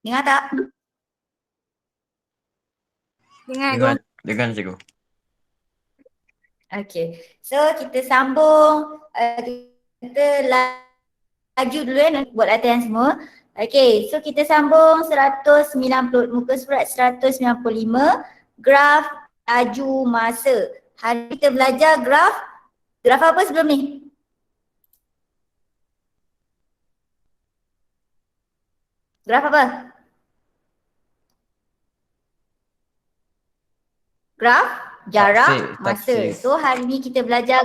Dengar tak? Dengar, dengar cikgu. Okay. So kita sambung. Kita laju dulu buat latihan semua. Okay. So kita sambung 190, muka surat 195. Graf laju masa. Hari kita belajar graf apa sebelum ni? Graf apa? Graf jarak masa. So hari ni kita belajar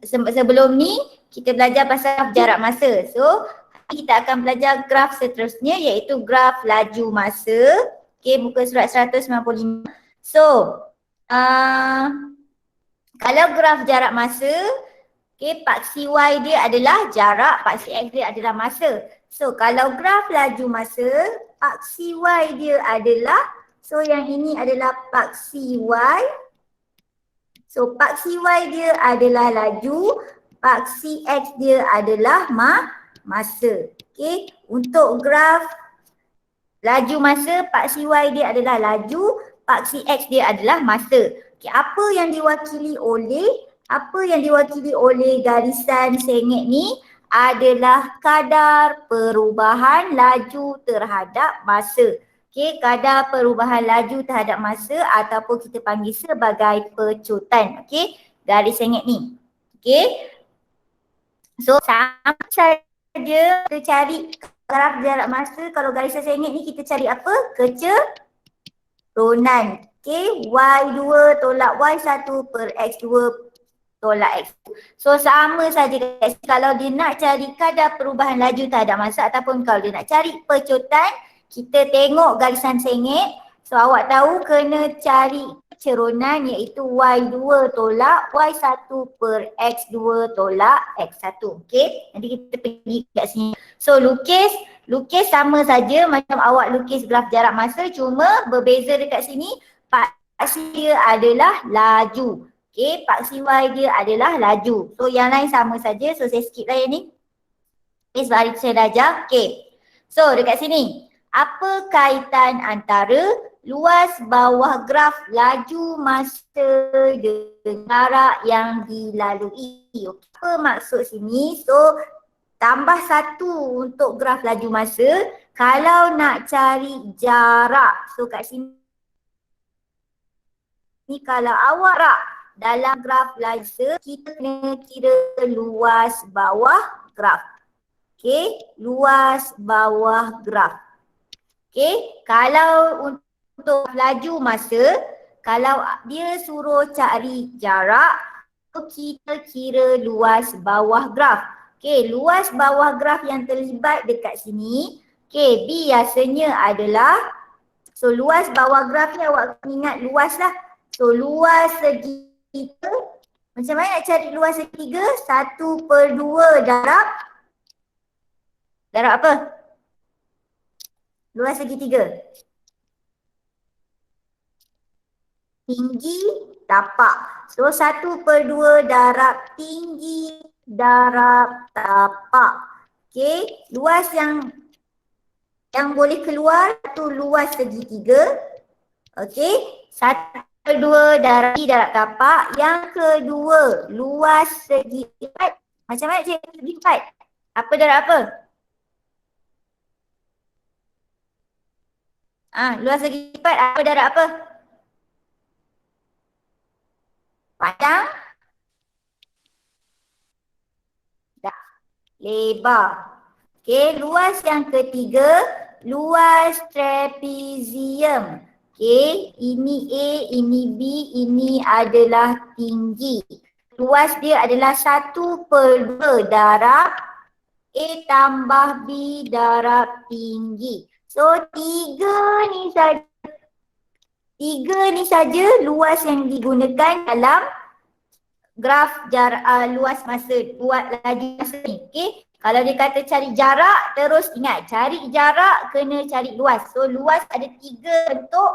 sebelum ni kita belajar pasal jarak masa. So kita akan belajar graf seterusnya iaitu graf laju masa. Okay, muka surat 195. So kalau graf jarak masa, okay, paksi Y dia adalah jarak, paksi X dia adalah masa. So kalau graf laju masa, paksi Y dia adalah, so yang ini adalah paksi Y. So paksi Y dia adalah laju, paksi X dia adalah masa. Okay, untuk graf laju masa, paksi Y dia adalah laju, paksi X dia adalah masa. Okay, apa yang diwakili oleh garisan sengit ni adalah kadar perubahan laju terhadap masa. Okay, kadar perubahan laju terhadap masa ataupun kita panggil sebagai pecutan. Okay, garis sengit ni. Okay, so sama saja kita cari graf jarak masa. Kalau garisan sengit ni kita cari apa? Kecerunan. Okay, Y2 tolak Y1 per X2 tolak X2. So sama saja guys. Kalau dia nak cari kadar perubahan laju terhadap masa ataupun kalau dia nak cari pecutan, kita tengok garisan sengit. So awak tahu kena cari kecerunan iaitu Y2 tolak Y1 per X2 tolak X1. Okay, nanti kita pergi kat sini. So lukis sama saja macam awak lukis graf jarak masa, cuma berbeza dekat sini paksi dia adalah laju. Okay, paksi Y dia adalah laju. So yang lain sama saja, so saya skip lah yang ni. Okay, sebab hari tu saya dah ajar. Okay, so dekat sini, apa kaitan antara luas bawah graf laju masa dengan jarak yang dilalui? Okay, apa maksud sini? So tambah satu untuk graf laju masa. Kalau nak cari jarak, so kat sini ni kalau awak dalam graf laju masa, kita kena kira luas bawah graf. Okay, luas bawah graf. Okay, kalau untuk laju masa, kalau dia suruh cari jarak, kita kira luas bawah graf. Okay, luas bawah graf yang terlibat dekat sini, okay, biasanya adalah, so luas bawah graf ni awak ingat luas lah. So luas segitiga, macam mana nak cari luas segitiga? 1/2 darab apa? Luas segitiga. Tinggi tapak. So 1/2 darab tinggi darab tapak. Okay, luas yang boleh keluar tu luas segitiga. Okay, 1/2 darab tinggi darab tapak. Yang kedua, luas segi empat. Macam mana cikgu segi empat? Apa darab apa? Luas segi empat apa darab apa? Panjang? Lebar. Okay, luas yang ketiga, luas trapezium. Okay, ini A, ini B, ini adalah tinggi. Luas dia adalah 1/2 darab A tambah B darab tinggi. So tiga ni saja luas yang digunakan dalam graf luas masa, buat laju masa ni. Okay, kalau dia kata cari jarak, terus ingat cari jarak kena cari luas. So luas ada 3 bentuk,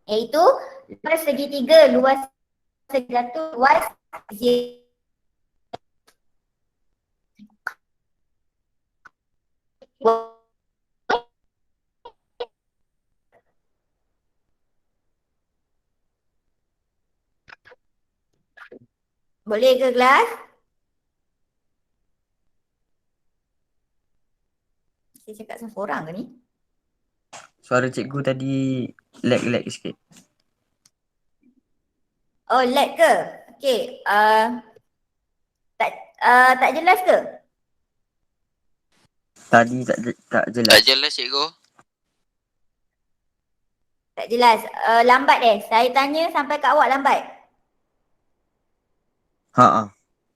iaitu luas segitiga, luas segi satu, luas Boleh ke kelas? Saya cakap seorang ke ni? Suara cikgu tadi lag sikit. Oh, lag ke? Okey, tak jelas ke? Tadi tak jelas. Tak jelas cikgu. Tak jelas. Lambat Saya tanya sampai kat awak lambat.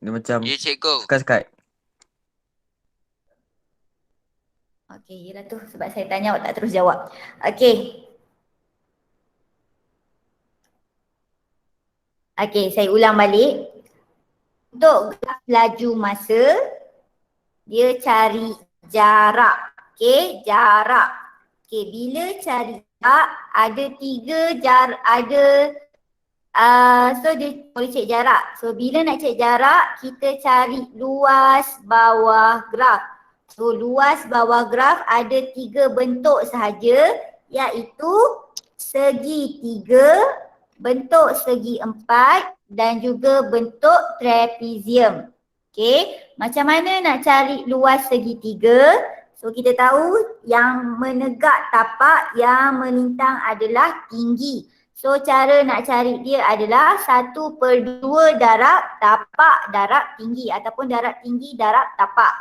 Dia macam Ya cikgu. sekat-sekat. Okey, yelah tu sebab saya tanya awak tak terus jawab. Okey. Okey, saya ulang balik. Untuk graf laju masa, dia cari jarak. Okey, jarak. Okey, bila cari jarak, ada tiga jarak, so dia boleh cek jarak. So bila nak cek jarak, kita cari luas bawah graf. So luas bawah graf ada tiga bentuk sahaja, iaitu segitiga, bentuk segi empat dan juga bentuk trapezium. Okey, macam mana nak cari luas segitiga? So kita tahu yang menegak tapak, yang melintang adalah tinggi. So cara nak cari dia adalah 1/2 darab tapak darab tinggi ataupun darab tinggi darab tapak.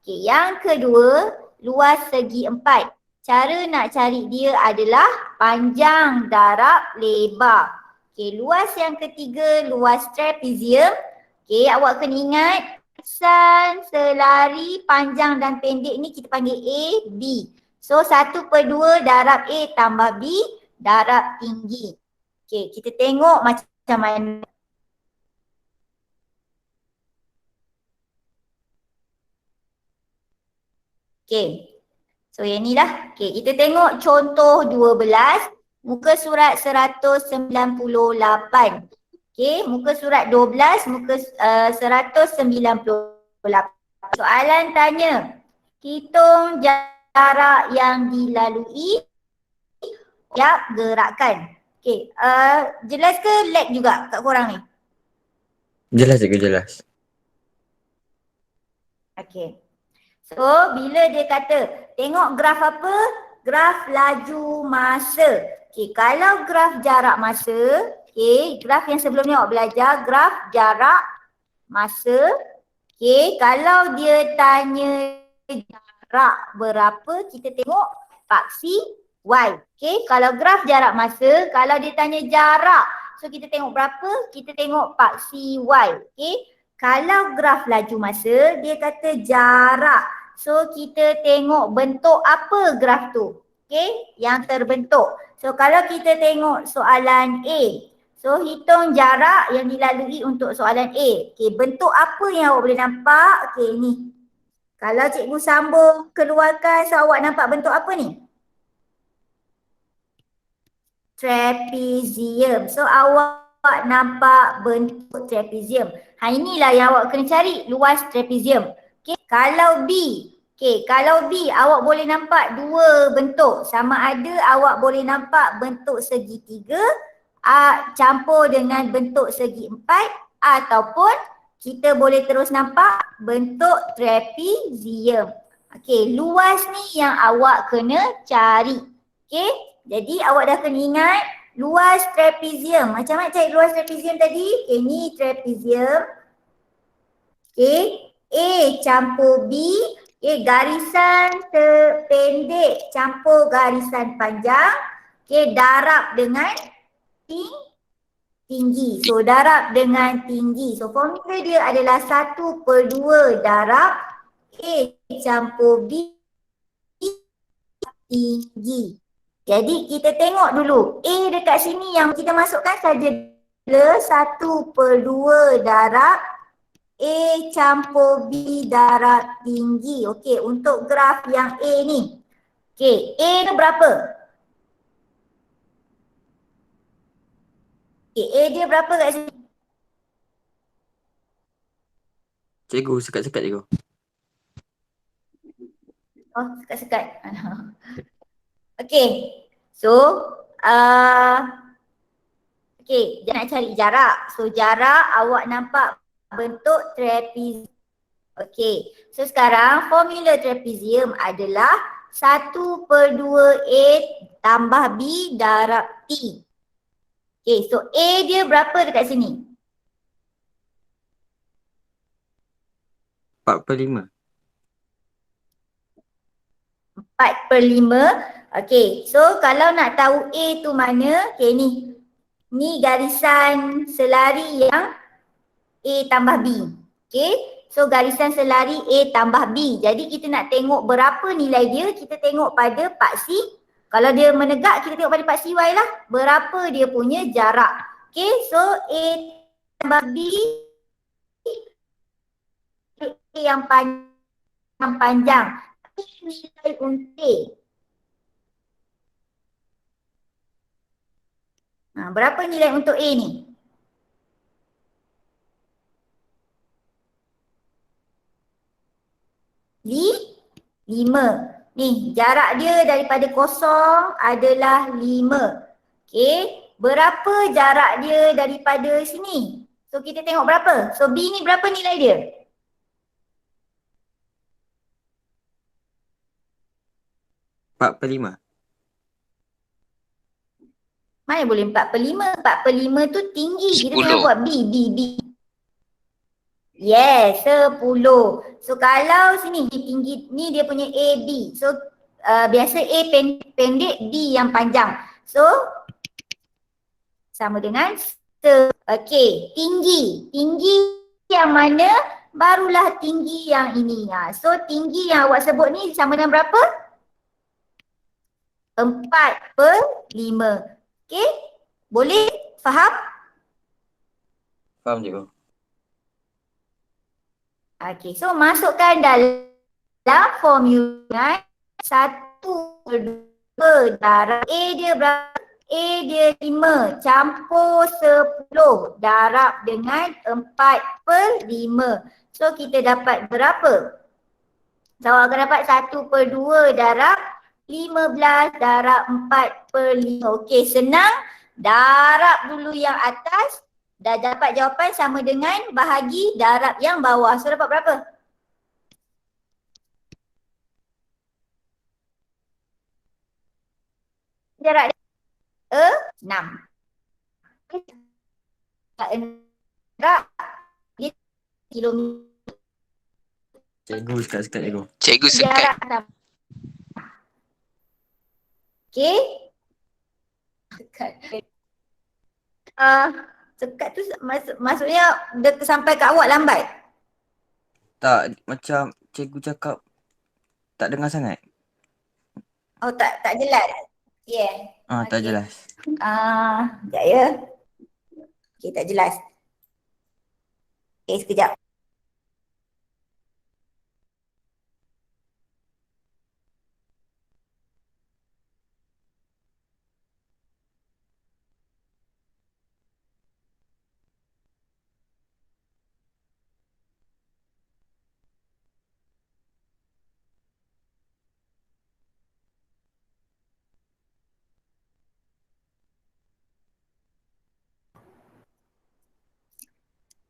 Okey, yang kedua, luas segi empat. Cara nak cari dia adalah panjang darab lebar. Okey, luas yang ketiga, luas trapezium. Okey, awak kena ingat kesan selari panjang dan pendek ni kita panggil A, B. So 1/2 darab A tambah B darab tinggi. Okey, kita tengok macam mana. Okey. So yang ni lah. Okey, kita tengok contoh 12, muka surat 198. Okey, muka surat 12, muka 198. Soalan tanya, hitung jarak yang dilalui tiap gerakan. Okey, jelas ke lag juga kat korang ni? Jelas cikgu, jelas. Okey. So, bila dia kata, tengok graf apa? Graf laju masa. Okey, kalau graf jarak masa, okey, graf yang sebelum ni awak belajar, graf jarak masa. Okey, kalau dia tanya jarak berapa, kita tengok paksi Y. Okey, kalau graf jarak masa, kalau dia tanya jarak, so kita tengok berapa? Kita tengok paksi Y. Okey, kalau graf laju masa, dia kata jarak. So kita tengok bentuk apa graf tu. Okey, yang terbentuk. So kalau kita tengok soalan A, so hitung jarak yang dilalui untuk soalan A. Okey, bentuk apa yang awak boleh nampak? Okey, ni. Kalau cikgu sambung keluarkan, so awak nampak bentuk apa ni? Trapezium. So awak nampak bentuk trapezium. Inilah yang awak kena cari, luas trapezium. Okay, kalau B, kalau B awak boleh nampak dua bentuk. Sama ada awak boleh nampak bentuk segitiga campur dengan bentuk segi empat, ataupun kita boleh terus nampak bentuk trapezium. Okay, luas ni yang awak kena cari. Okay, jadi awak dah kena ingat luas trapezium. Macam mana cari luas trapezium tadi? Okay, ni trapezium. Okay, A campur B. Okay, garisan pendek campur garisan panjang. Okay, darab dengan tinggi. So, darab dengan tinggi. So, formula dia adalah 1/2 darab A campur B tinggi. Jadi, kita tengok dulu. A dekat sini yang kita masukkan saja 1/2 darab A campur B darab tinggi. Okey, untuk graf yang A ni. Okey, A tu berapa? Okey, A dia berapa kat sini? Cikgu, sekat-sekat cikgu. Oh, sekat-sekat. Okey, so okey, dia nak cari jarak. So jarak awak nampak bentuk trapezium. Okey, so sekarang formula trapezium adalah 1/2 A tambah B darab T. Okey, so A dia berapa dekat sini? 4/5. 4/5. Okey, so kalau nak tahu A tu mana, okey ni garisan selari yang A tambah B. Okey, so garisan selari A tambah B. Jadi kita nak tengok berapa nilai dia, kita tengok pada paksi. Kalau dia menegak, kita tengok pada paksi Y lah. Berapa dia punya jarak. Okey, so A tambah B A yang panjang. Nilai untuk berapa nilai untuk A ni? Lima. Ni jarak dia daripada kosong adalah 5. Okey, berapa jarak dia daripada sini? So kita tengok berapa? So B ni berapa nilai dia? Empat per lima. Mana boleh 4/5? 4/5 tu tinggi. Kita tengah buat B. Yes, 10. So kalau sini tinggi ni dia punya AB. So biasa A pendek, B yang panjang. So sama dengan okey, tinggi. Tinggi yang mana? Barulah tinggi yang ini. So tinggi yang awak sebut ni sama dengan berapa? 4/5. Okey? Boleh faham? Faham cikgu? Okey, so masukkan dalam formula 1/2 darab A dia berapa? A dia 5 campur 10 darab dengan 4/5. So kita dapat berapa? So akan dapat 1/2 darab 15 darab 4/5. Okey, senang. Darab dulu yang atas. Dah dapat jawapan sama dengan bahagi darab yang bawah. So dapat berapa? Jarak dia 6. Jarak dia kilometer. Cikgu sekat-sekat cikgu. Cikgu sekat. Jarak sama. Okey. Sekat. Sekat tu maksudnya dia sampai kat awak lambat? Tak, macam cikgu cakap tak dengar sangat. Oh tak jelas. Yeah. Tak jelas. Sekejap ya. Okey, tak jelas. Okey, sekejap.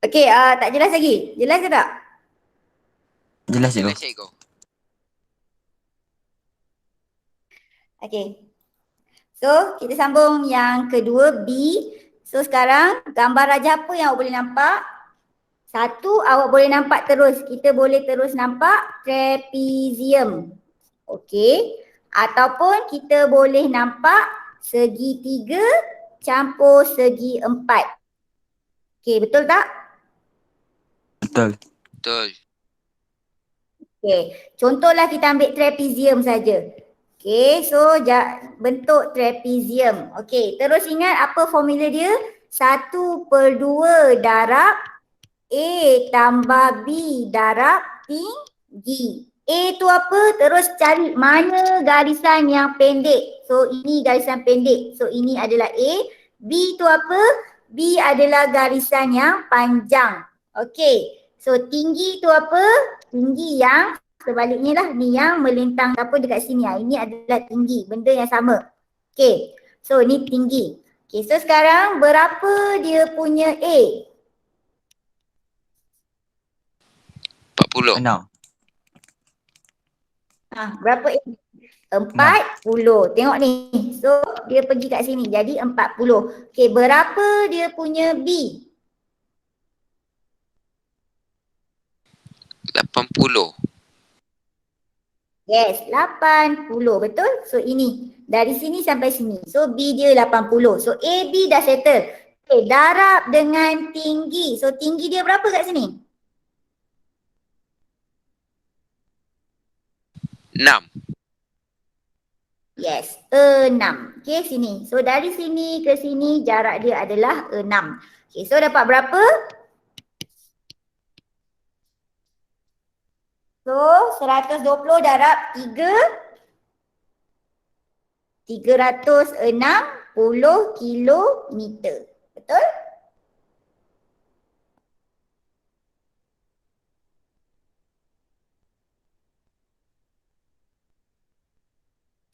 Okey, tak jelas lagi. Jelas ke tak? Jelas cikgu. Jelas cikgu. Okey. So, kita sambung yang kedua, B. So, sekarang gambar raja apa yang awak boleh nampak? Satu, awak boleh nampak terus. Kita boleh terus nampak trapezium. Okey. Ataupun kita boleh nampak segitiga campur segi 4. Okey, betul tak? Betul. Betul. Okey, contohlah kita ambil trapezium saja. Okey, so bentuk trapezium. Okey, terus ingat apa formula dia? 1/2 darab A tambah B darab tinggi. A tu apa? Terus cari mana garisan yang pendek. So ini garisan pendek. So ini adalah A. B tu apa? B adalah garisan yang panjang. Okey. So tinggi tu apa? Tinggi yang sebaliknya lah. Ni yang melintang apa dekat sini. Ini adalah tinggi. Benda yang sama. Okey. So ni tinggi. Okey. So sekarang berapa dia punya A? 40. 6. Berapa A? 6. 40. Tengok ni. So dia pergi kat sini. Jadi 40. Okey, berapa dia punya B? 80. Yes, 80. Betul? So ini. Dari sini sampai sini. So B dia 80. So A, B dah settle. Okay, darab dengan tinggi. So tinggi dia berapa kat sini? 6. Yes, 6. Okay, sini. So dari sini ke sini jarak dia adalah 6. Okay, so dapat berapa? So 120 darab 3. 360 kilometer. Betul?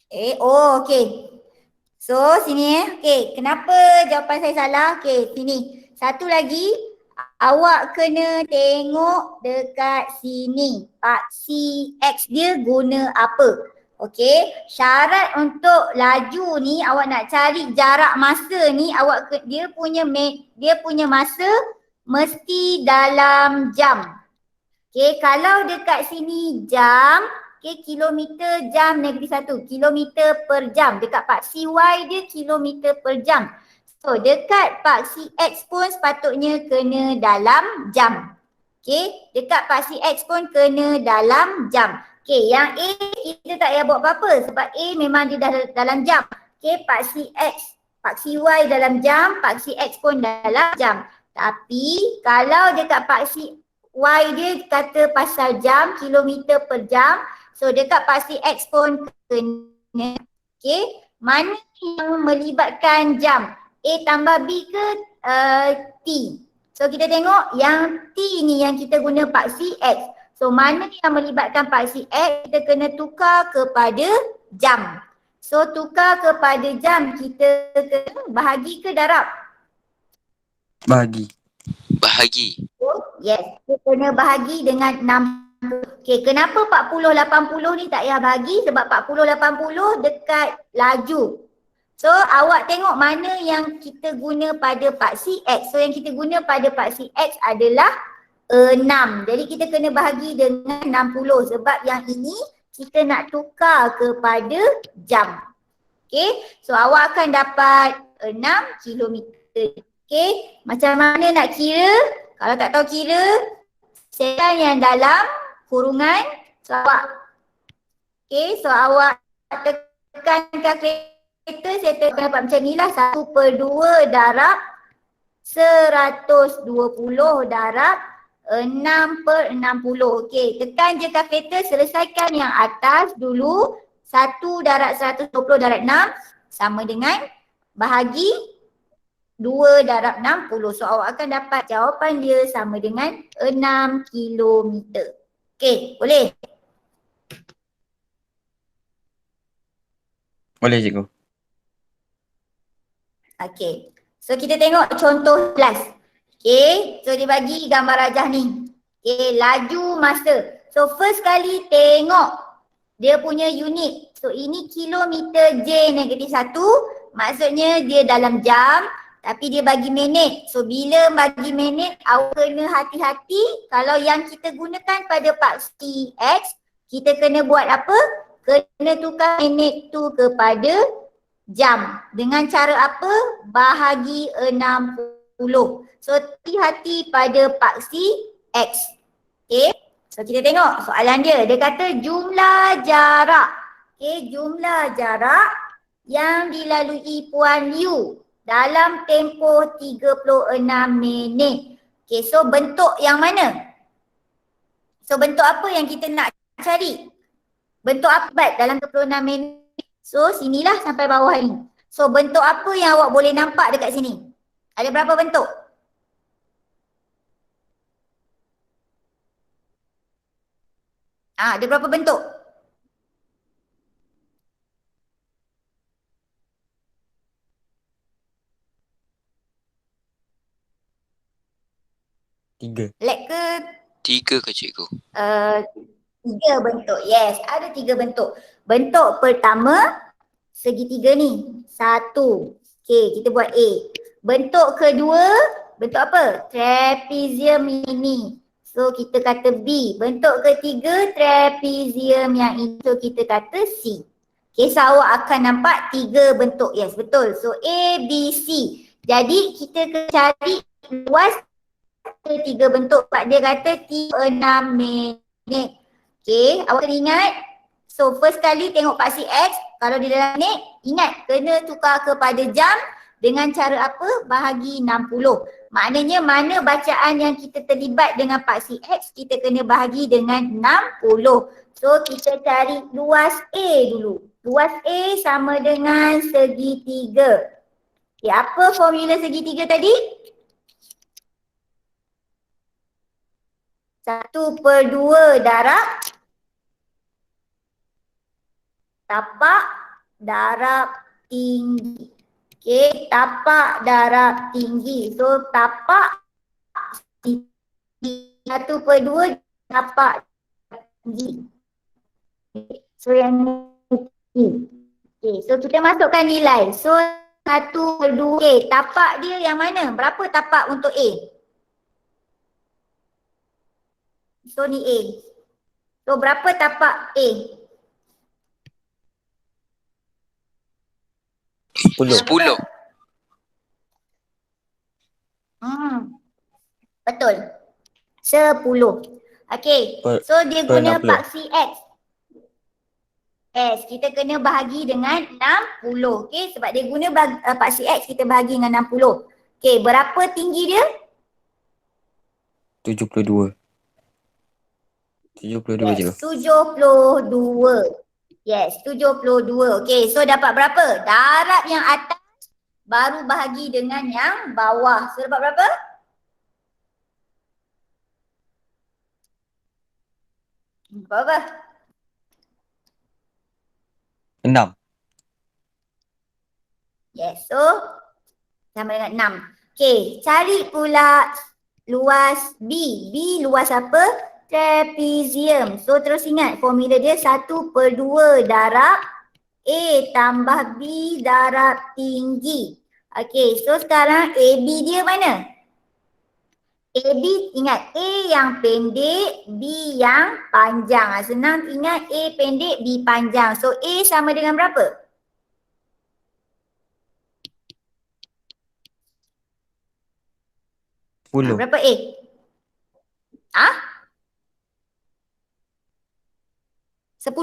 Okay. So sini okay, kenapa jawapan saya salah? Okay, sini. Satu lagi, awak kena tengok dekat sini. Paksi X dia guna apa? Okay, syarat untuk laju ni awak nak cari jarak masa ni dia punya masa mesti dalam jam. Okay, kalau dekat sini jam, okay, kilometer jam -1, kilometer per jam. Dekat paksi Y dia kilometer per jam. So dekat paksi X pun sepatutnya kena dalam jam. Okay, dekat paksi X pun kena dalam jam. Okay, yang A kita tak payah buat apa-apa sebab A memang dia dah dalam jam. Okay, paksi X, paksi Y dalam jam, paksi X pun dalam jam. Tapi kalau dekat paksi Y dia kata pasal jam, kilometer per jam. So dekat paksi X pun kena. Okay, mana yang melibatkan jam? A tambah B ke T? So kita tengok yang T ni yang kita guna paksi X. So mana yang melibatkan paksi X, kita kena tukar kepada jam. So tukar kepada jam, kita kena bahagi ke darab? Bahagi. Bahagi. Yes, kita kena bahagi dengan 60. Okay, kenapa 40-80 ni tak payah bahagi? Sebab 40-80 dekat laju. So awak tengok mana yang kita guna pada paksi X. So yang kita guna pada paksi X adalah 6. Jadi kita kena bahagi dengan 60 sebab yang ini kita nak tukar kepada jam. Okay, so awak akan dapat 6 kilometer. Okay, macam mana nak kira? Kalau tak tahu kira, setan yang dalam kurungan. So awak tekan kalkulator, setan dapat macam ni lah. 1/2 darab 120 darab 6/60. Okay, tekan je kalkulator, selesaikan yang atas dulu. 1 darab 120 darab 6 sama dengan bahagi 2 darab 60. So awak akan dapat jawapan dia sama dengan 6 kilometer. Okay, boleh? Boleh cikgu. Okay, so kita tengok contoh kelas. Okay, so dia bagi gambar rajah ni. Okay, laju masa. So first kali tengok dia punya unit. So ini kilometer J-1, maksudnya dia dalam jam. Tapi dia bagi minit. So bila bagi minit, awak kena hati-hati. Kalau yang kita gunakan pada paksi X, kita kena buat apa? Kena tukar minit tu kepada jam. Dengan cara apa? Bahagi 60. So hati-hati pada paksi X. Okay. So kita tengok soalan dia. Dia kata jumlah jarak. Okay, jumlah jarak yang dilalui Puan Liu dalam tempoh 36 minit. Okay, so bentuk yang mana? So bentuk apa yang kita nak cari? Bentuk apa dalam 36 minit? So sinilah sampai bawah ni. So bentuk apa yang awak boleh nampak dekat sini? Ada berapa bentuk? Ada berapa bentuk? Tiga. Lag ke? Tiga ke cikgu? Tiga bentuk. Yes, ada tiga bentuk. Bentuk pertama, segitiga ni. Satu. Okay, kita buat A. Bentuk kedua, bentuk apa? Trapezium ini. So, kita kata B. Bentuk ketiga, trapezium yang ini. So, kita kata C. Okay, so awak akan nampak tiga bentuk. Yes, betul. So, A, B, C. Jadi, kita kena cari luas tiga bentuk. Sebab dia kata 6 minit. Okay, awak kena ingat. So first kali tengok paksi X, kalau di dalam minit, ingat kena tukar kepada jam dengan cara apa? Bahagi 60. Maknanya mana bacaan yang kita terlibat dengan paksi X, kita kena bahagi dengan 60. So kita cari luas A dulu. Luas A sama dengan segitiga. Okay, apa formula segitiga tadi? 1/2 darab tapak darab tinggi. Okey, tapak darab tinggi. So tapak 1/2 tapak tinggi. So yang ni. Okey, so kita masukkan nilai. So 1/2. Okey, tapak dia yang mana? Berapa tapak untuk A? So ni A. So berapa tapak A? 10. 10. Betul. 10. Okey. Per- So dia per guna 60. paksi X. X. Kita kena bahagi dengan 60. Okey. Sebab dia guna paksi X, kita bahagi dengan 60. Okey. Berapa tinggi dia? 72. 72 je. Yes. 72. Yes. 72. Okey. So dapat berapa? Darab yang atas baru bahagi dengan yang bawah. So dapat berapa? Berapa? 6. Yes, so sama dengan 6. Okey, cari pula luas B. B luas apa? Trapezium. So terus ingat formula dia 1/2 darab A tambah B darab tinggi. Okey, so sekarang AB dia mana? AB ingat A yang pendek, B yang panjang. Senang ingat A pendek, B panjang. So A sama dengan berapa? 10. Berapa A? Ah? 10?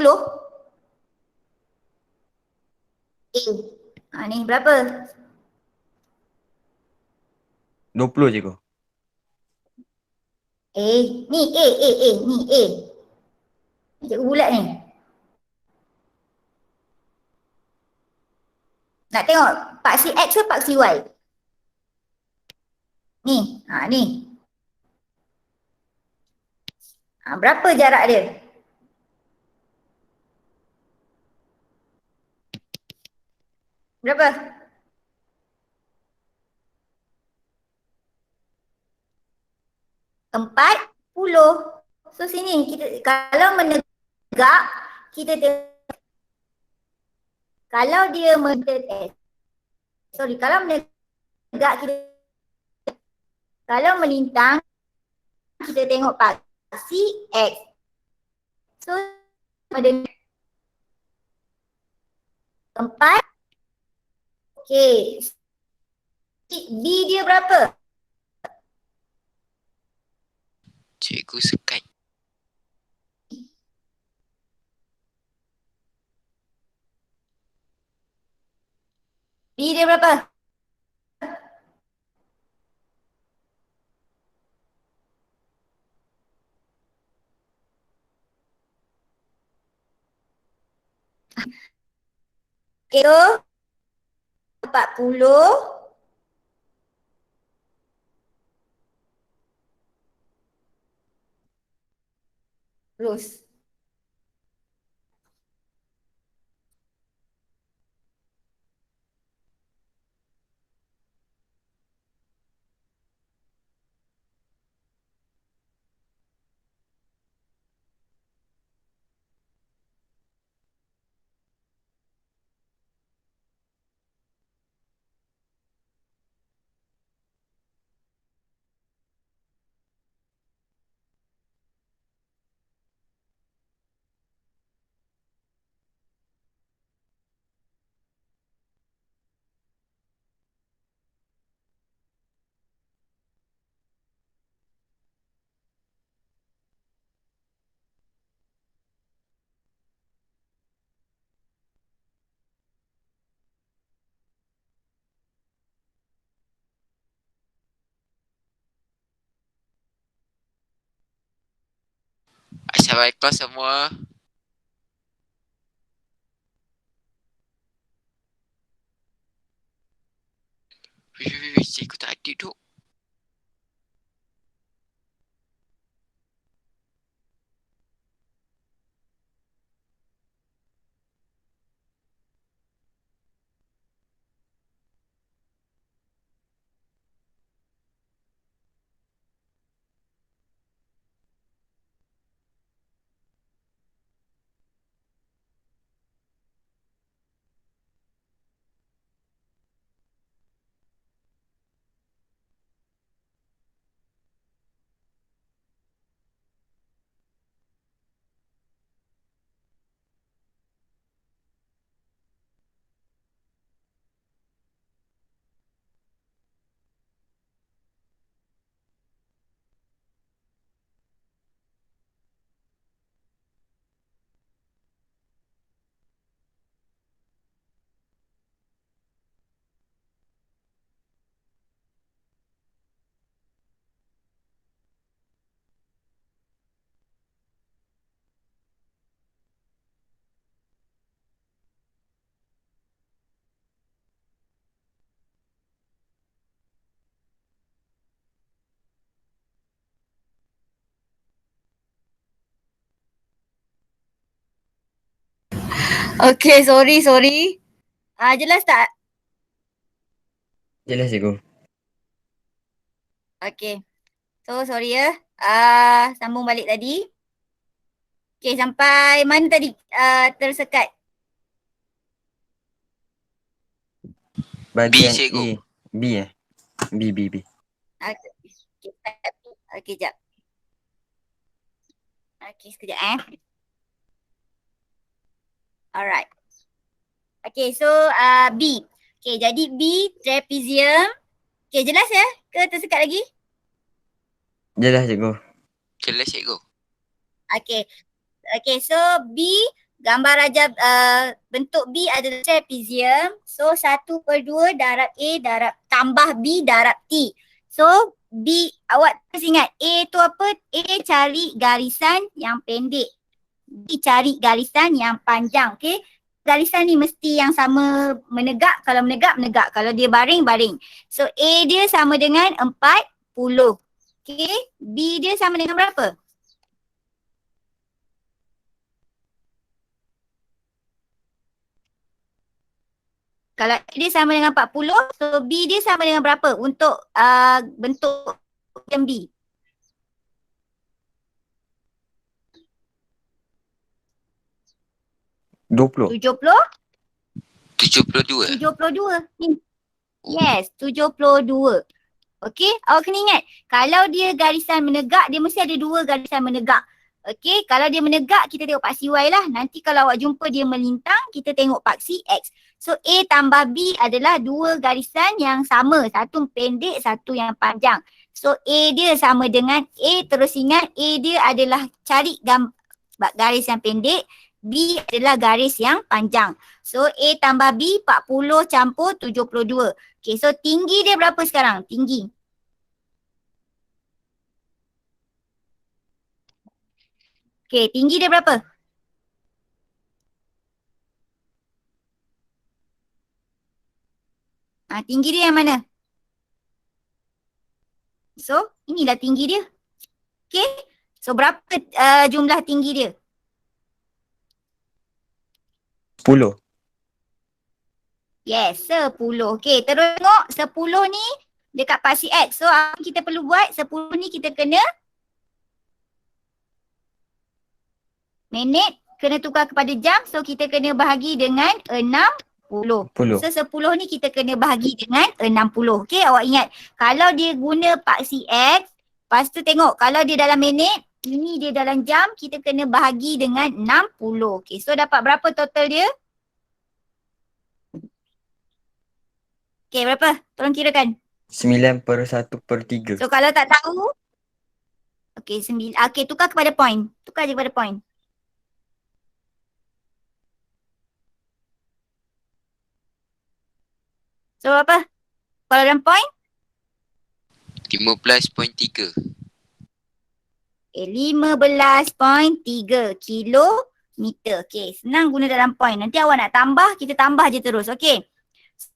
A. Ni berapa? 20 je kau. Ni A. Ni A. Cikgu bulat ni. Nak tengok paksi X ke paksi Y? Ni. Ni. Berapa jarak dia? Berapa? Empat puluh. So sini kita kalau menegak kita kalau dia kalau menegak kita kalau melintang kita tengok paksi X. So pada 4. Okey. B dia berapa? Cikgu sekat. B dia berapa? Okey tu 40. Terus. Assalamualaikum semua. Wih, cikgu tak ada duk. Okay, sorry. Jelas tak? Jelas cikgu. Okay. So, sorry ya. Sambung balik tadi. Okay, sampai mana tadi tersekat? Bahagian cikgu. A. B eh? B. Okay, jap. Okay, sekejap Alright. Okay, so B. Okay, jadi B, trapezium. Okay, jelas ya? Ke tersekat lagi? Jelas cikgu. Jelas cikgu. Okay, so B, gambar rajab bentuk B adalah trapezium. So 1/2 darab A darab tambah B darab T. So B, awak terus ingat A tu apa? A cari garisan yang pendek. B cari garisan yang panjang. Okay. Garisan ni mesti yang sama menegak. Kalau menegak. Kalau dia baring. So A dia sama dengan 40. Okay. B dia sama dengan berapa? Kalau A dia sama dengan 40, so B dia sama dengan berapa untuk bentuk yang B? $20. 70? 72. 72. Yes, 72. Okey, awak kena ingat. Kalau dia garisan menegak, dia mesti ada 2 garisan menegak. Okey, kalau dia menegak, kita tengok paksi Y lah. Nanti kalau awak jumpa dia melintang, kita tengok paksi X. So, A tambah B adalah 2 garisan yang sama. Satu pendek, satu yang panjang. So, A dia sama dengan A. Terus ingat, A dia adalah cari garis yang pendek. B adalah garis yang panjang. So, A tambah B, 40 campur 72. Okay, so tinggi dia berapa sekarang? Tinggi. Okay, tinggi dia berapa? Tinggi dia yang mana? So, inilah tinggi dia. Okay, so berapa jumlah tinggi dia? 10. Yes, 10. Okay, terus tengok 10 ni dekat paksi X. So, apa kita perlu buat? 10 ni kita kena minit, kena tukar kepada jam. So, kita kena bahagi dengan 60. 10. So, 10 ni kita kena bahagi dengan 60. Okay, awak ingat. Kalau dia guna paksi X, lepas tu tengok kalau dia dalam minit, ini dia dalam jam, kita kena bahagi dengan 60. Okay, so dapat berapa total dia? Okay, berapa? Tolong kirakan. 9/1/3. So, kalau tak tahu, okay, 9. Okay, tukar kepada point. Tukar je kepada point. So, apa? Kalau dalam point? 15.3. 15.3 kilometer. Okey, senang guna dalam point. Nanti awak nak tambah, kita tambah je terus. Okey.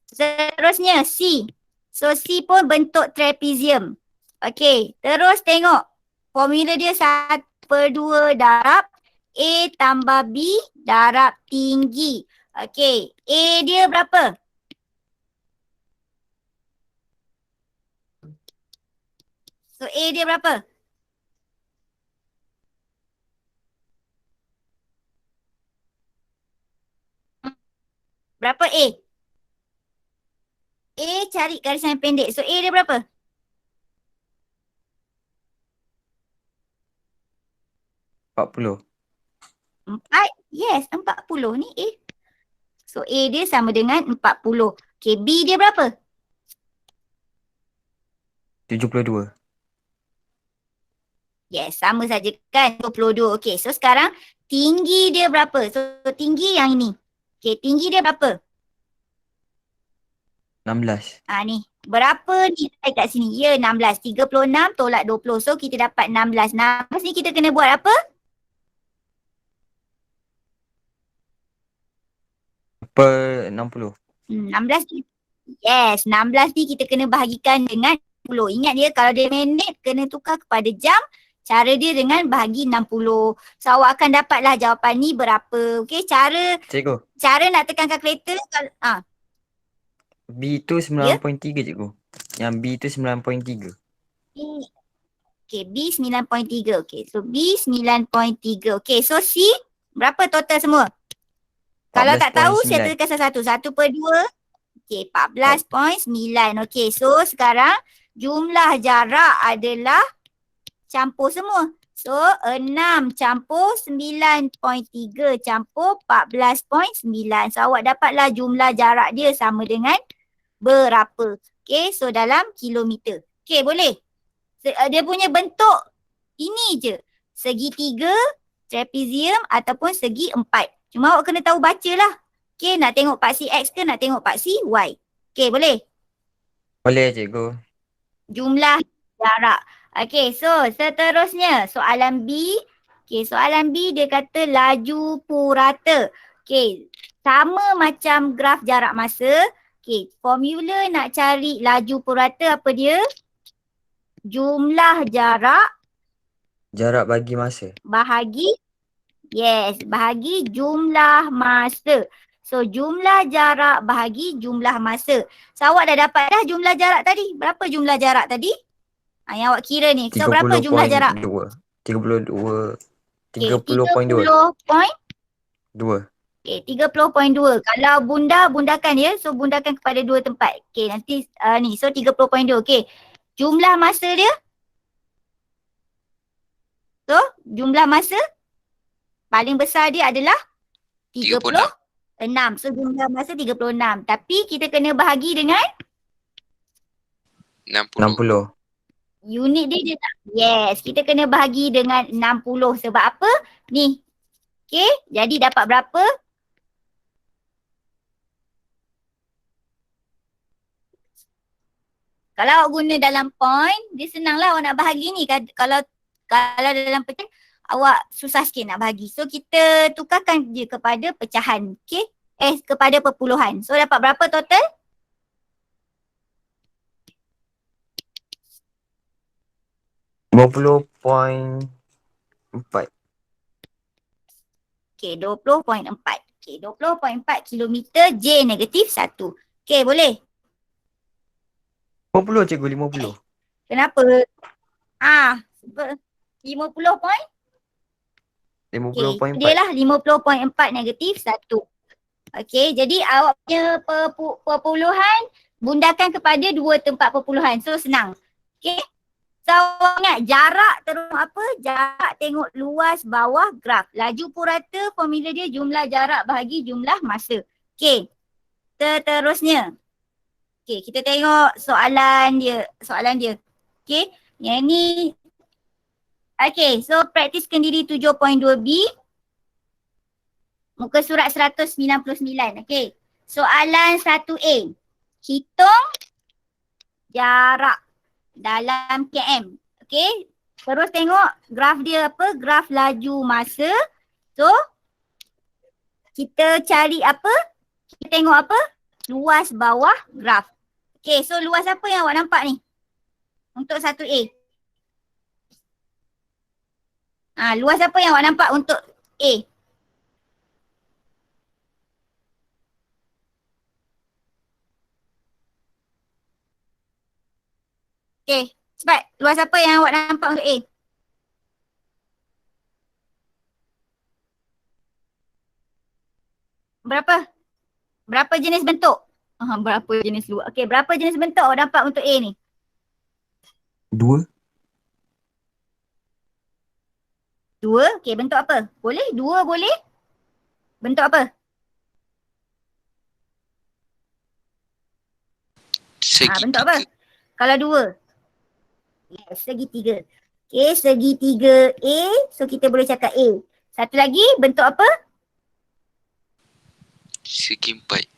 Seterusnya C. So C pun bentuk trapezium. Okey, terus tengok. Formula dia 1/2 darab A tambah B darab tinggi. Okey, A dia berapa? So A dia berapa? Berapa A? A cari garisan yang pendek. So A dia berapa? 40. 4. Yes, 40 ni A. So A dia sama dengan 40. Okay, B dia berapa? 72. Yes, sama saja kan? 22. Okay, so sekarang tinggi dia berapa? So tinggi yang ini. Okay, tinggi dia berapa? 16. Ni. Berapa nilai kat sini? Ya, 16. 36 tolak 20. So kita dapat 16. 16 ni kita kena buat apa? Per 60. 16 ni. Yes, 16 ni kita kena bahagikan dengan 60. Ingat dia kalau dia minit kena tukar kepada jam. Cara dia dengan bahagi 60. So awak akan dapatlah jawapan ni berapa. Okay, cara nak tekan kalkulator. B tu 9.3 cikgu. Yang B tu 9.3. Okay, B 9.3. Okay, so B 9.3. Okay, so C berapa total semua? Kalau tak tahu, saya tuliskan satu-satu. 1/2. Okay, 14.9. Okay, so sekarang jumlah jarak adalah campur semua. So, 6 campur 9.3 campur 14.9. So, awak dapatlah jumlah jarak dia sama dengan berapa. Okay, so dalam kilometer. Okay, boleh? Dia punya bentuk ini je. Segitiga, trapezium ataupun segi 4. Cuma awak kena tahu baca lah. Okay, nak tengok paksi X ke nak tengok paksi Y. Okay, boleh? Boleh cikgu. Jumlah jarak. Okay, so seterusnya soalan B. Okay, soalan B dia kata laju purata. Okay, sama macam graf jarak masa. Okay, formula nak cari laju purata apa dia? Jumlah jarak. Jarak bagi masa. Bahagi jumlah masa. So, jumlah jarak bahagi jumlah masa. So, awak dah dapat dah jumlah jarak tadi. Berapa jumlah jarak tadi? Yang awak kira ni. So, berapa jumlah jarak? 30.2. Okay, 30.2. 2. Okay, 30.2. Kalau bundakan ya. So, bundakan kepada 2 tempat. Okay, nanti ni. So, 30.2. Okay. Jumlah masa dia? So, jumlah masa paling besar dia adalah 36. So, jumlah masa 36. Tapi kita kena bahagi dengan 60. Unit dia tak? Yes, kita kena bahagi dengan 60. Sebab apa? Ni. Okay, jadi dapat berapa? Kalau awak guna dalam point, dia senanglah awak nak bahagi ni. Kalau dalam pecahan, awak susah sikit nak bahagi. So, kita tukarkan je kepada pecahan. Okay? Kepada perpuluhan. So, dapat berapa total? $20.4. Okay, 20.4. Okay, 20.4 kilometer J negatif 1. Okay, boleh? 50 cikgu, 50. Kenapa? 50 point? 50.4. Dia lah 50.4 negatif 1. Okay, jadi awak punya perpuluhan bundakan kepada 2 tempat perpuluhan. So, senang. Okay. So, awak ingat jarak terus apa? Jarak tengok luas bawah graf. Laju purata formula dia jumlah jarak bahagi jumlah masa. Okay. Seterusnya. Okay, kita tengok soalan dia. Okay. Yang ni. Okay, so praktiskan diri 7.2B. Muka surat 199. Okay. Soalan 1A. Hitung jarak dalam km. Okay. Terus tengok graf dia apa? Graf laju masa. So, kita cari apa? Kita tengok apa? Luas bawah graf. Okay, so luas apa yang awak nampak ni? Untuk satu A. Luas apa yang awak nampak untuk A? Okay, cepat. Luas apa yang awak nampak untuk A? Berapa? Berapa jenis bentuk? Berapa jenis luas? Okay, berapa jenis bentuk awak nampak untuk A ni? 2. 2? Okay, bentuk apa? Boleh? 2 boleh? Bentuk apa? Bentuk apa? Kalau 2? Yes, segitiga. Okay, segitiga A. So, kita boleh cakap A. Satu lagi, bentuk apa? Segi 4.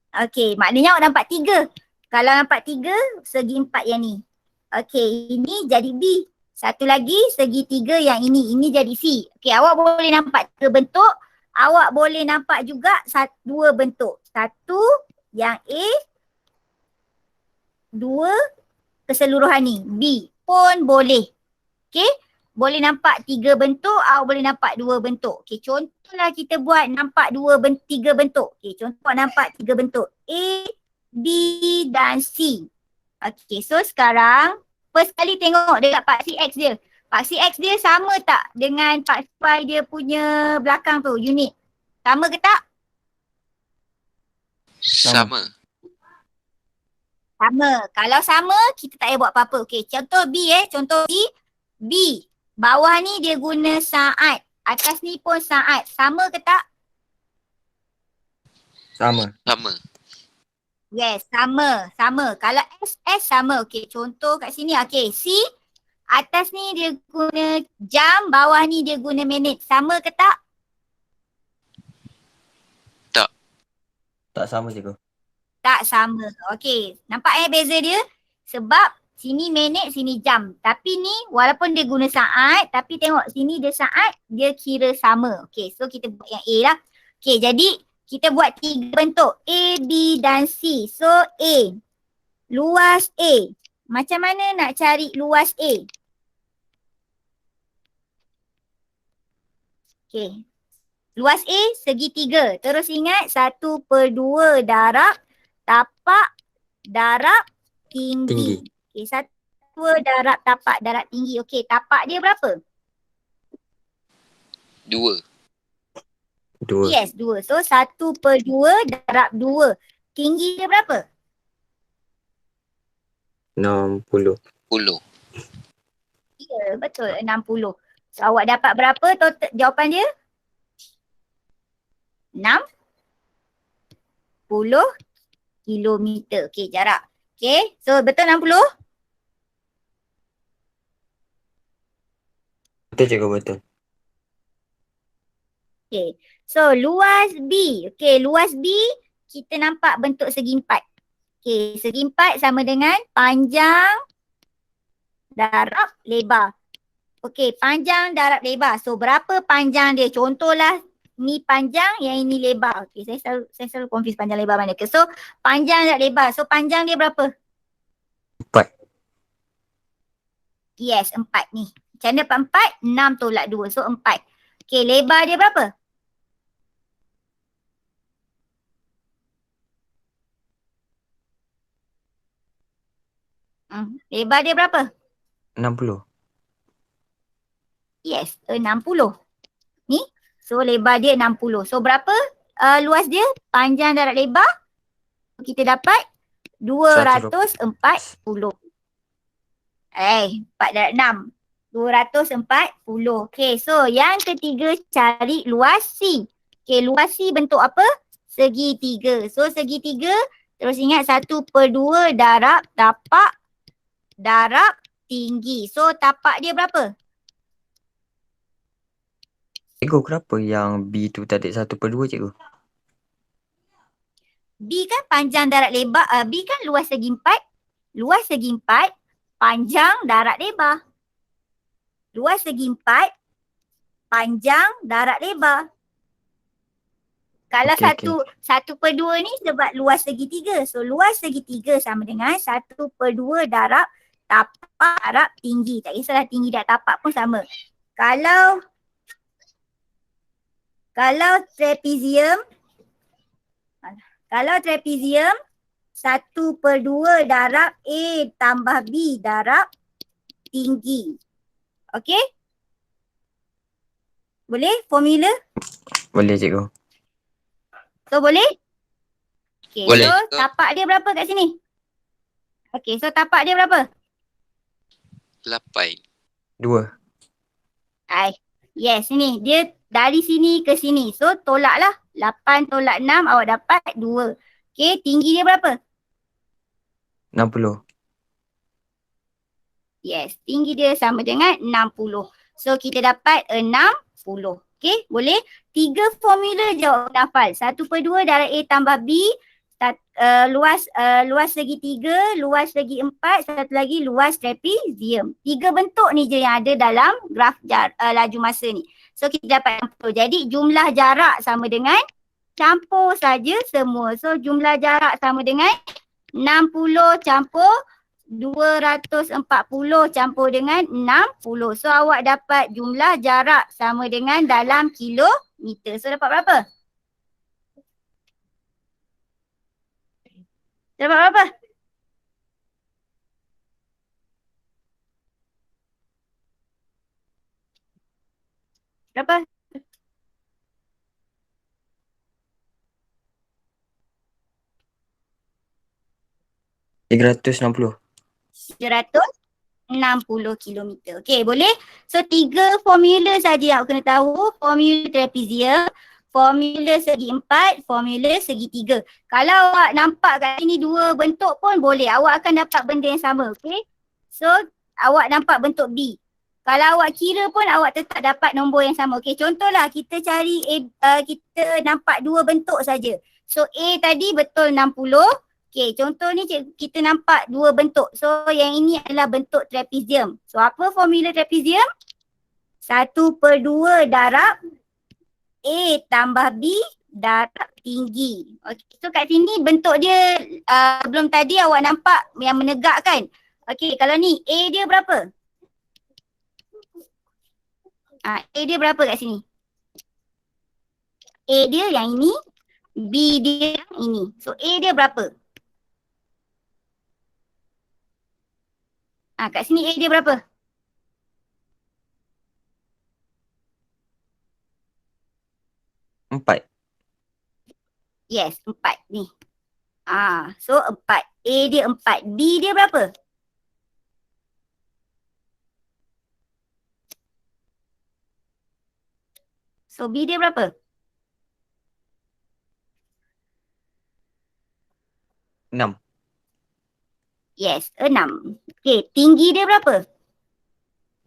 Okay, maknanya awak nampak 3. Kalau nampak 3, segi 4 yang ni. Okay, ini jadi B. Satu lagi, segitiga yang ini. Ini jadi C. Okay, awak boleh nampak 3 bentuk. Awak boleh nampak juga 2 bentuk. Satu yang A, 2 keseluruhan ni. B pun boleh. Okay. Boleh nampak 3 bentuk, awak boleh nampak 2 bentuk. Okay, contohlah kita buat nampak 3 bentuk. Okay, contoh nampak 3 bentuk. A, B dan C. Okay, so sekarang first kali tengok dekat paksi X dia. Paksi X dia sama tak dengan paksi Y dia punya belakang tu, unit? Sama ke tak? Sama. Sama. Kalau sama, kita tak payah buat apa-apa. Okay, contoh B contoh B. B. Bawah ni dia guna saat. Atas ni pun saat. Sama ke tak? Sama. Sama. Yes, sama. Sama. Kalau S sama. Okay, contoh kat sini. Okay, C. Atas ni dia guna jam. Bawah ni dia guna minit. Sama ke tak? Tak sama cikgu. Tak sama. Okay, nampak beza dia? Sebab sini minit, sini jam. Tapi ni walaupun dia guna saat, tapi tengok sini dia saat, dia kira sama. Okay, so kita buat yang A lah. Okay, jadi kita buat 3 bentuk. A, B dan C. So A. Luas A. Macam mana nak cari luas A? Okay. Luas A segitiga. Terus ingat 1/2 darab tapak darab tinggi. Okay, 1/2 darab tapak darab tinggi. Okay, tapak dia berapa? 2. 2. Yes, 2. So 1/2 darab 2. Tinggi dia berapa? 60. 10. Ya, betul. 60. So awak dapat berapa total jawapan dia? 60 kilometer. Okay, jarak. Okay, so betul 60? Betul cikgu, betul. Okay, so luas B. Okay, luas B kita nampak bentuk segi 4. Okay, segi 4 sama dengan panjang darab lebar. Okay, panjang darab lebar. So berapa panjang dia? Contohlah ni panjang, yang ini lebar. Okay, saya selalu confuse panjang lebar mana ke. So panjang darab lebar. So panjang dia berapa? 4. Yes, 4 ni. Macam mana dapat 4? 6 tolak 2. So 4. Okay, lebar dia berapa? Lebar dia berapa? 60. Yes, 60. Ni. So lebar dia 60. So berapa luas dia? Panjang darab lebar. Kita dapat 240. 4 darab 6. 240. Okay, so yang ketiga cari luas C. Okay, luas C bentuk apa? Segitiga. So segitiga, terus ingat 1/2 darab tapak darab tinggi. So tapak dia berapa? Cikgu, kenapa yang B tu tak ada 1/2 cikgu? B kan panjang darab lebar, B kan luas segi 4. Luas segi 4. panjang, darat, lebar. Luas segi 4, panjang, darat, lebar. Kalau Okey. 1/2 ni sebab luas segitiga. So luas segitiga sama dengan 1/2 darab tapak tinggi. Tak kisahlah tinggi dan tapak pun sama. Kalau trapezium, 1/2 darab A tambah B darab tinggi. Okey? Boleh formula? Boleh cikgu. So boleh? Okay, Boleh. so tapak dia berapa kat sini? Okay, so tapak dia berapa? 8. 2. Yes, ni dia dari sini ke sini. So tolaklah. 8 tolak 6 awak dapat 2. Okay, tinggi dia berapa? 60. Yes, tinggi dia sama dengan 60. So kita dapat 60. Okay, boleh? 3 formula je awak kena hafal. 1/2 darab A tambah B. Luas segitiga, luas segi 4, satu lagi luas trapezium. 3 bentuk ni je yang ada dalam graf laju masa ni. So kita dapat 60. Jadi jumlah jarak sama dengan campur saja semua. So jumlah jarak sama dengan 60 campur 240 campur dengan 60. So awak dapat jumlah jarak sama dengan dalam kilometer. So dapat berapa? Dapat berapa? Berapa? 360. 360 kilometer. Okey, boleh? So 3 formula saja yang awak kena tahu. Formula trapezium, formula segi 4, formula segitiga. Kalau awak nampak kat sini 2 bentuk pun boleh. Awak akan dapat benda yang sama. Okey? So awak nampak bentuk B. Kalau awak kira pun awak tetap dapat nombor yang sama. Okey, contohlah kita cari kita nampak 2 bentuk saja. So A tadi betul 60. Okey, contoh ni kita nampak 2 bentuk. So yang ini adalah bentuk trapezium. So apa formula trapezium? 1/2 darab A tambah B darab tinggi. Okey, so kat sini bentuk dia sebelum tadi awak nampak yang menegak kan? Okey, kalau ni A dia berapa? A dia berapa kat sini? A dia yang ini, B dia yang ini. So A dia berapa? Kat sini A dia berapa? Empat. Yes, 4 ni. So 4. A dia 4. B dia berapa? So B dia berapa? 6. Yes, 6. Okay, tinggi dia berapa?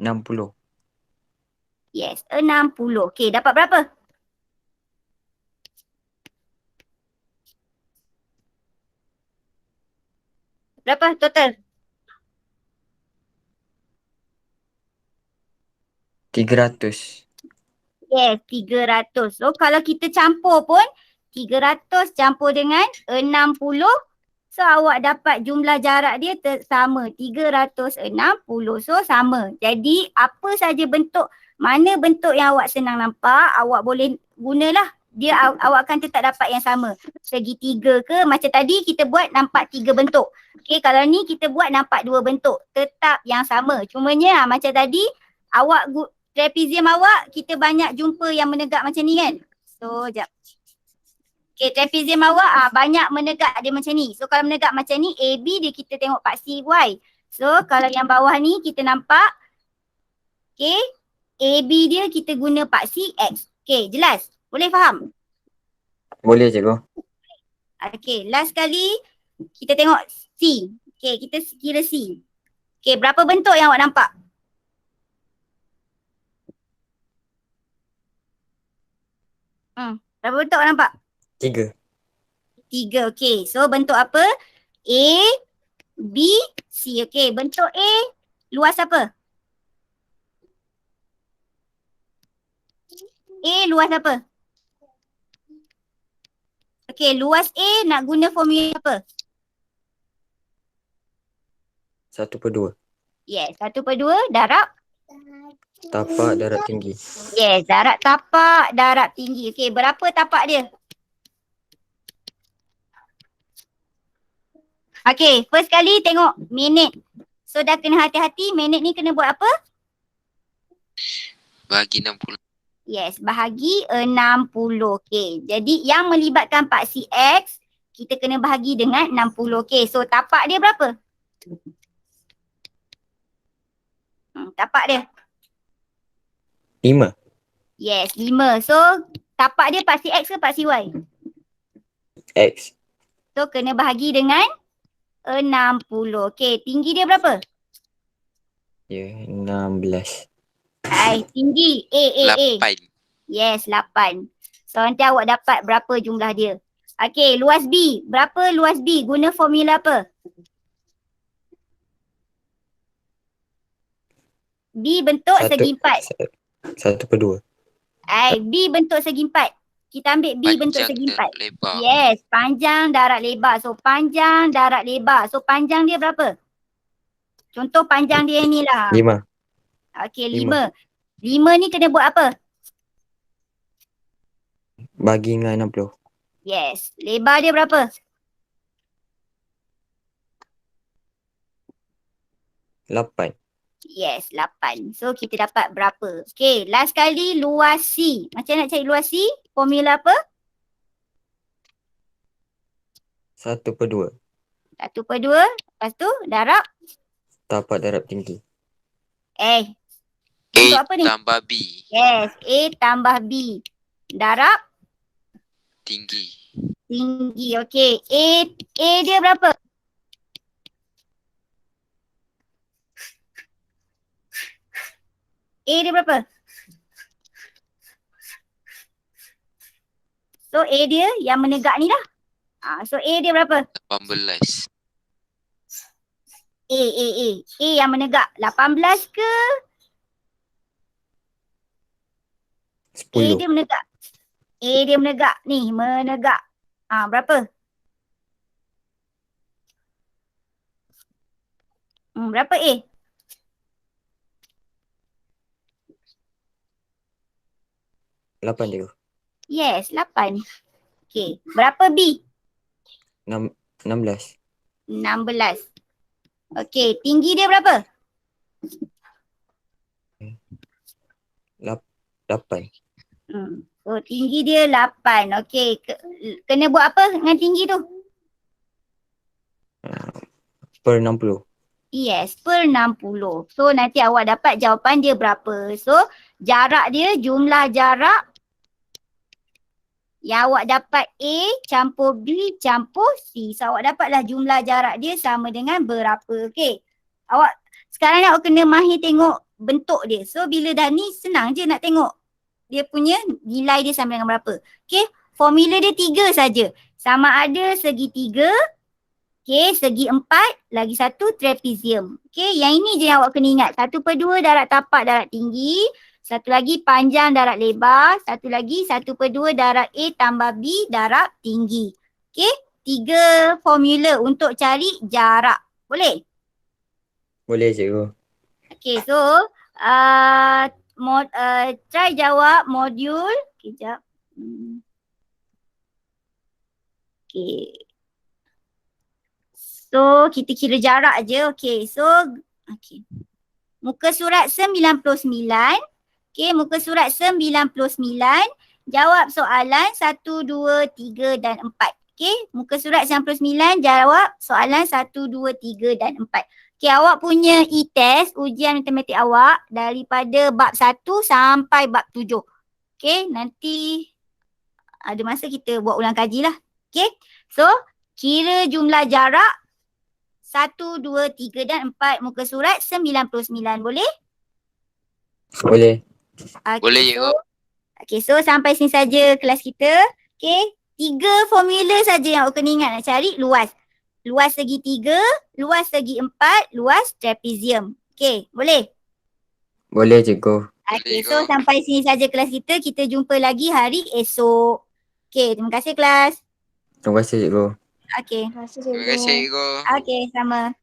60. Yes, 60. Okay, dapat berapa? Berapa total? 300. Yes, 300. So kalau kita campur pun 300 campur dengan 60. So awak dapat jumlah jarak dia sama 360. So sama. Jadi apa saja bentuk, mana bentuk yang awak senang nampak, awak boleh gunalah. Dia awak akan tetap dapat yang sama. Segitiga ke, macam tadi kita buat nampak 3 bentuk. Okay, kalau ni kita buat nampak 2 bentuk. Tetap yang sama. Cumanya macam tadi awak trapezium awak kita banyak jumpa yang menegak macam ni kan. So jap. Okay, trapezium awak banyak menegak dia macam ni. So kalau menegak macam ni, AB dia kita tengok paksi Y. So kalau yang bawah ni kita nampak, okay, AB dia kita guna paksi X. Okay, jelas? Boleh faham? Boleh cikgu. Okay, last kali kita tengok C. Okay, kita kira C. Okay, berapa bentuk yang awak nampak? Berapa bentuk awak nampak? 3. 3. Okay. So bentuk apa? A, B, C. Okey, bentuk A luas apa? A luas apa? Okey, luas A nak guna formula apa? 1/2. Yes, 1/2 darab. Tapak darab tinggi. Yes, darab tapak, darab tinggi. Okey, berapa tapak dia? Okey, first kali tengok minit. So dah kena hati-hati, minit ni kena buat apa? Bagi 60. Yes, bahagi 60. Okey, jadi yang melibatkan paksi X, kita kena bahagi dengan 60. Okey, so tapak dia berapa? Tapak dia. 5. Yes, 5. So tapak dia paksi X ke paksi Y? X. So kena bahagi dengan 60. Okey, tinggi dia berapa? Ya, 16. Tinggi. A. 8. Yes, 8. So nanti awak dapat berapa jumlah dia. Okey, luas B. Berapa luas B? Guna formula apa? B bentuk segi 4. 1/2. B bentuk segi 4. Kita ambil B bentuk Panjang segi dan 4. lebar. Yes, panjang darab lebar. So panjang darab lebar. So panjang dia berapa? Contoh panjang dia ni lah. 5. Okey, 5. 5 ni kena buat apa? Bagi dengan 60. Yes, lebar dia berapa? 8. Yes, 8. So kita dapat berapa? Okay, last kali luas C. Macam nak cari luas C? Formula apa? 1/2. 1/2. Lepas tu darab. Tapak darab tinggi. Untuk A apa ni? tambah B. Yes, A tambah B. Darab Tinggi. tinggi. Okay, A dia berapa? A dia berapa? So A dia yang menegak ni lah. So A dia berapa? 18. A yang menegak. 18 ke? A 10. dia menegak. A dia menegak. Ni, menegak. Berapa? Berapa A? Lapan dia. Yes, 8. Okay. Berapa B? 16. 16. Okay. Tinggi dia berapa? 8. So, tinggi dia 8. Okay. Kena buat apa dengan tinggi tu? Per 60. Yes, per 60. So, nanti awak dapat jawapan dia berapa. So, jarak dia, jumlah jarak yang awak dapat A campur B campur C. So, awak dapatlah jumlah jarak dia sama dengan berapa. Okay. Sekarang ni awak kena mahir tengok bentuk dia. So, bila dah ni senang je nak tengok dia punya nilai dia sama dengan berapa. Okay. Formula dia 3 saja. Sama ada segitiga. Okay, segi 4, lagi satu trapezium. Okay, yang ini je yang awak kena ingat. 1/2 darab tapak darab tinggi. Satu lagi panjang darab lebar. Satu lagi 1/2 darab A tambah B darab tinggi. Okay, 3 formula untuk cari jarak. Boleh? Boleh cikgu. Okay, so try jawab modul. Kejap. Okay. So, kita kira jarak je. Okay, so, okay. Muka surat 99. Okay, muka surat 99. Jawab soalan 1, 2, 3 dan 4. Okay, muka surat 99 jawab soalan 1, 2, 3 dan 4. Okay, awak punya e-test, ujian matematik awak daripada bab 1 sampai bab 7. Okay, nanti ada masa kita buat ulang kaji lah. Okay, so kira jumlah jarak 1, 2, 3 dan 4 muka surat 99. Boleh? Boleh. Okay, Boleh, cikgu. So sampai sini saja kelas kita. Okay, 3 formula saja yang awak kena ingat nak cari luas. luas segitiga, luas segi empat, luas trapezium. Okey, boleh? Boleh cikgu. Okey, Boleh, so Go. sampai sini saja kelas kita. Kita jumpa lagi hari esok. Okey, terima kasih kelas. Terima kasih cikgu. Okey. Terima kasih, Go. Okey, sama.